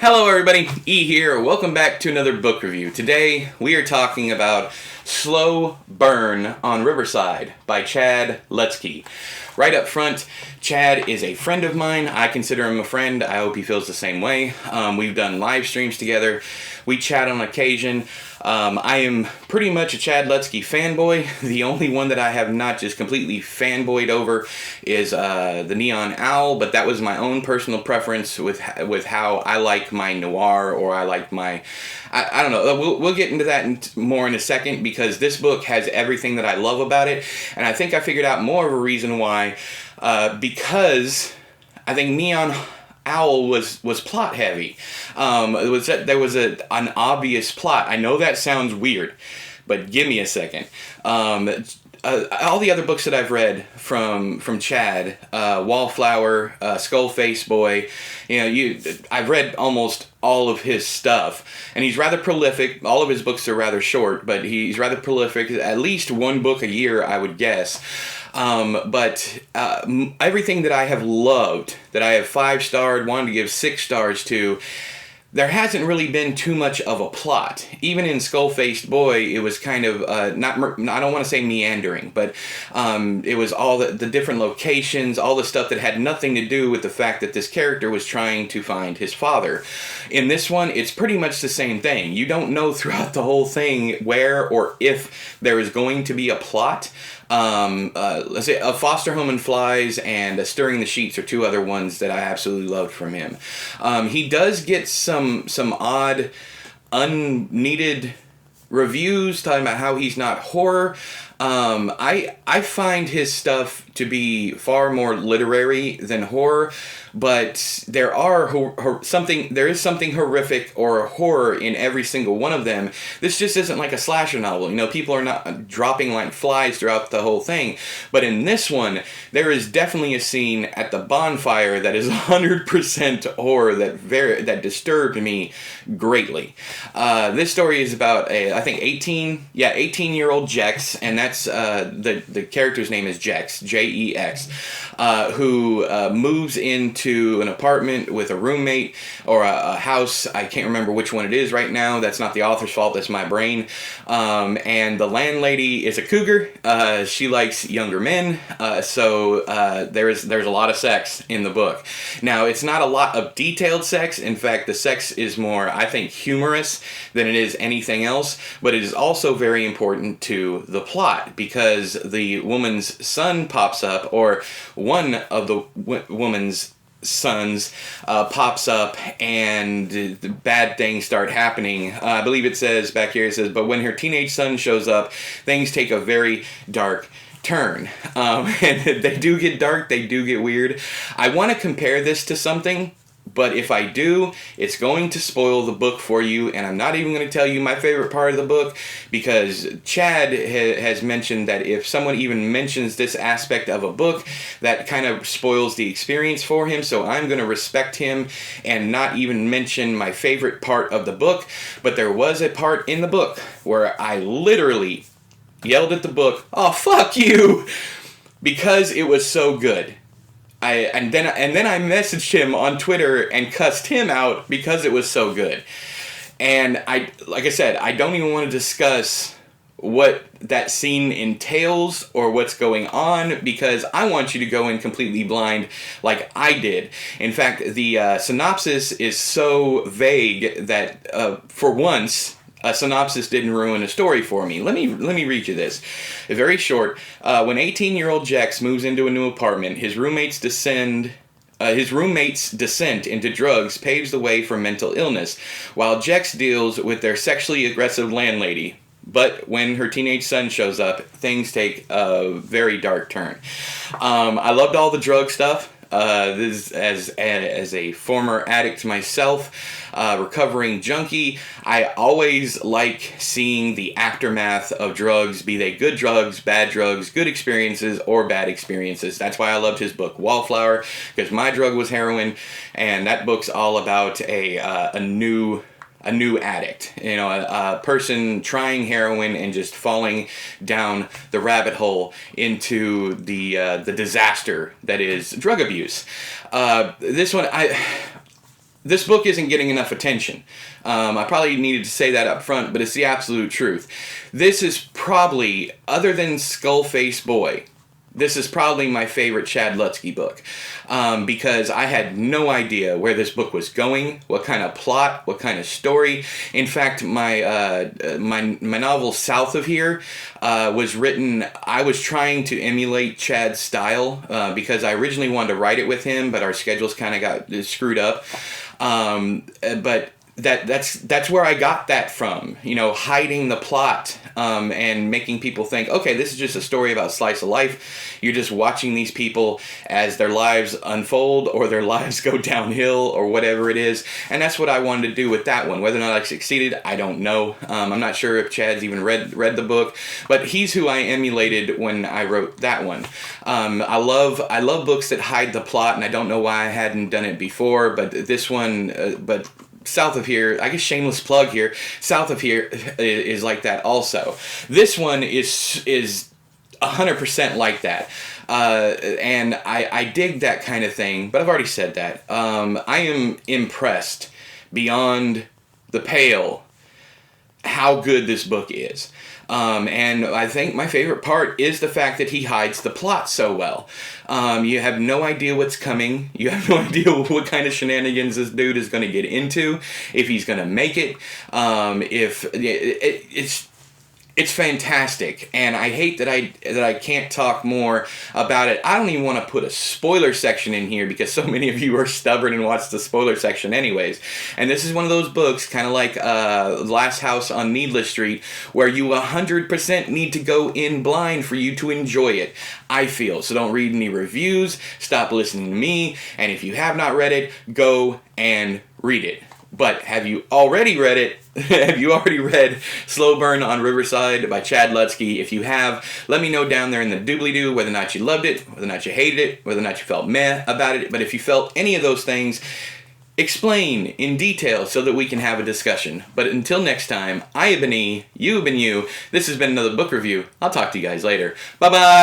Hello everybody, E here. Welcome back to another book review. Today we are talking about Slow Burn on Riverside by Chad Lutzke. Right up front, Chad is a friend of mine. I consider him a friend. I hope he feels the same way. We've done live streams together. We chat on occasion. I am pretty much a Chad Lutzke fanboy. The only one that I have not just completely fanboyed over is the Neon Owl, but that was my own personal preference with how I like my noir, or I like my... I don't know. We'll get into that more in a second, because this book has everything that I love about it, and I think I figured out more of a reason why, because I think Neon Owl was plot heavy. There was an obvious plot. I know that sounds weird, but give me a second. All the other books that I've read from Chad, Wallflower, Skullface Boy, I've read almost all of his stuff, and he's rather prolific. All of his books are rather short, but he's rather prolific. At least one book a year, I would guess. But everything that I have loved, that I have 5-starred, wanted to give 6 stars to, there hasn't really been too much of a plot. Even in Skull-Faced Boy, it was kind of, I don't want to say meandering, but it was all the different locations, all the stuff that had nothing to do with the fact that this character was trying to find his father. In this one, it's pretty much the same thing. You don't know throughout the whole thing where or if there is going to be a plot. Let's say A Foster Home and Flies and Stirring the Sheets are 2 other ones that I absolutely loved from him. He does get some odd, unneeded reviews talking about how he's not horror. I find his stuff to be far more literary than horror, but there is something horrific or horror in every single one of them. This just isn't like a slasher novel. People are not dropping like flies throughout the whole thing, but in this one, there is definitely a scene at the bonfire that is 100% horror that disturbed me greatly. This story is about I think 18-year-old Jex, and that's the character's name is Jex, Jex, who moves into an apartment with a roommate, or a house. I can't remember which one it is right now. That's not the author's fault. That's my brain. And the landlady is a cougar. She likes younger men. So there's a lot of sex in the book. Now, it's not a lot of detailed sex. In fact, the sex is more, I think, humorous than it is anything else. But it is also very important to the plot, because the woman's son pops up, or one of the woman's sons pops up, and the bad things start happening. I believe it says back here, it says, but when her teenage son shows up, things take a very dark turn. And they do get dark, they do get weird. I want to compare this to something, but if I do, it's going to spoil the book for you, and I'm not even going to tell you my favorite part of the book, because Chad has mentioned that if someone even mentions this aspect of a book, that kind of spoils the experience for him, so I'm going to respect him and not even mention my favorite part of the book. But there was a part in the book where I literally yelled at the book, "Oh, fuck you!" because it was so good. And then I messaged him on Twitter and cussed him out because it was so good. And like I said, I don't even want to discuss what that scene entails or what's going on, because I want you to go in completely blind like I did. In fact, the synopsis is so vague that for once, a synopsis didn't ruin a story for me. Let me read you this. Very short. When 18-year-old Jex moves into a new apartment, his roommate's descent into drugs paves the way for mental illness, while Jex deals with their sexually aggressive landlady. But when her teenage son shows up, things take a very dark turn. I loved all the drug stuff. This as a former addict myself, recovering junkie, I always like seeing the aftermath of drugs, be they good drugs, bad drugs, good experiences, or bad experiences. That's why I loved his book Wallflower, because my drug was heroin, and that book's all about a new addict, a person trying heroin and just falling down the rabbit hole into the disaster that is drug abuse. This one, this book isn't getting enough attention. I probably needed to say that up front, but it's the absolute truth. This is probably, other than Skullface Boy, this is probably my favorite Chad Lutzke book, because I had no idea where this book was going, what kind of plot, what kind of story. In fact, my novel South of Here was written, I was trying to emulate Chad's style, because I originally wanted to write it with him, but our schedules kind of got screwed up. But that's where I got that from, hiding the plot, and making people think, okay, this is just a story about slice of life. You're just watching these people as their lives unfold or their lives go downhill or whatever it is. And that's what I wanted to do with that one. Whether or not I succeeded, I don't know. I'm not sure if Chad's even read the book, but he's who I emulated when I wrote that one. I love books that hide the plot, and I don't know why I hadn't done it before, but this one, South of Here, I guess shameless plug here, South of Here is like that also. This one is 100% like that. And I dig that kind of thing, but I've already said that. I am impressed beyond the pale how good this book is. And I think my favorite part is the fact that he hides the plot so well. You have no idea what's coming. You have no idea what kind of shenanigans this dude is going to get into, if he's going to make it. It's fantastic, and I hate that I can't talk more about it. I don't even want to put a spoiler section in here because so many of you are stubborn and watch the spoiler section anyways. And this is one of those books, kind of like Last House on Needless Street, where you 100% need to go in blind for you to enjoy it, I feel. So don't read any reviews, stop listening to me, and if you have not read it, go and read it. But have you already read it? Have you already read Slow Burn on Riverside by Chad Lutzke? If you have, let me know down there in the doobly-doo whether or not you loved it, whether or not you hated it, whether or not you felt meh about it. But if you felt any of those things, explain in detail so that we can have a discussion. But until next time, I have been E, you have been you. This has been another book review. I'll talk to you guys later. Bye-bye!